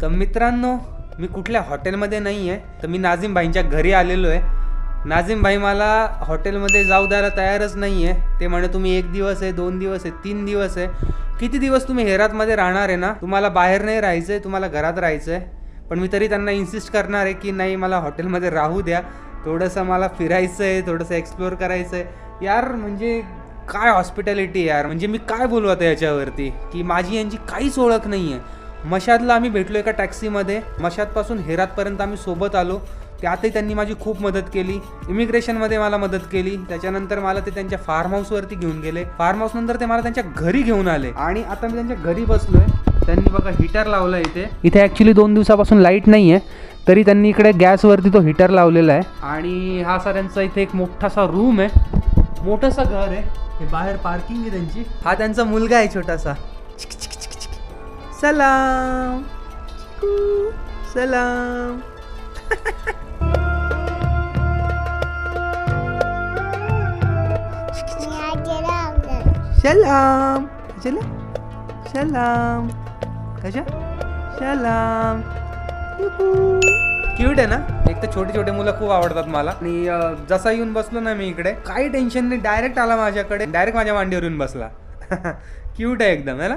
तर मित्रांनो, मी कुठल्या हॉटेलमध्ये नाही आहे, तर मी नाझिम भाईंच्या घरी आलेलो आहे. नाझिम भाई मला हॉटेलमध्ये जाऊ द्यायला तयारच नाही आहे. ते म्हणे तुम्ही 1 दिवस आहे, 2 दिवस आहे, 3 दिवस आहे, किती दिवस तुम्ही हेरातमध्ये राहणार आहे ना, तुम्हाला बाहेर नाही राहायचं आहे, तुम्हाला घरात राहायचं आहे. पण मी तरी त्यांना इन्सिस्ट करणार आहे की नाही, मला हॉटेलमध्ये राहू द्या, थोडंसं मला फिरायचं आहे, थोडंसं एक्सप्लोअर करायचं आहे. यार म्हणजे काय हॉस्पिटॅलिटी यार, म्हणजे मी काय बोलू आता याच्यावरती, की माझी यांची काहीच ओळख नाही आहे. मशादला आम्ही भेटलो एका टॅक्सीमध्ये, मशादपासून हेरातपर्यंत आम्ही सोबत आलो. त्यातही त्यांनी माझी खूप मदत केली, इमिग्रेशनमध्ये मला मदत केली. त्याच्यानंतर मला ते त्यांच्या फार्म हाऊसवरती घेऊन गेले. फार्म हाऊस नंतर ते मला त्यांच्या घरी घेऊन आले आणि आता मी त्यांच्या घरी बसलोय. त्यांनी बघा हीटर लावला इथे ॲक्च्युली 2 दिवसापासून लाईट नाही आहे, तरी त्यांनी इकडे गॅसवरती तो हीटर लावलेला आहे. आणि हा त्यांचा इथे एक मोठासा रूम आहे, मोठंसं घर आहे. हे बाहेर पार्किंग आहे त्यांची. हा त्यांचा मुलगा आहे छोटासा. सलाम सलाम. सलाम चला सलाम कशा सलाम. क्यूट आहे ना. एक तर छोटे छोटे मुलं खूप आवडतात मला. आणि जसा येऊन बसलो ना मी इकडे, काही टेन्शन नाही, डायरेक्ट आला माझ्याकडे, डायरेक्ट माझ्या मांडीवर येऊन बसला. क्यूट आहे एकदम है ना.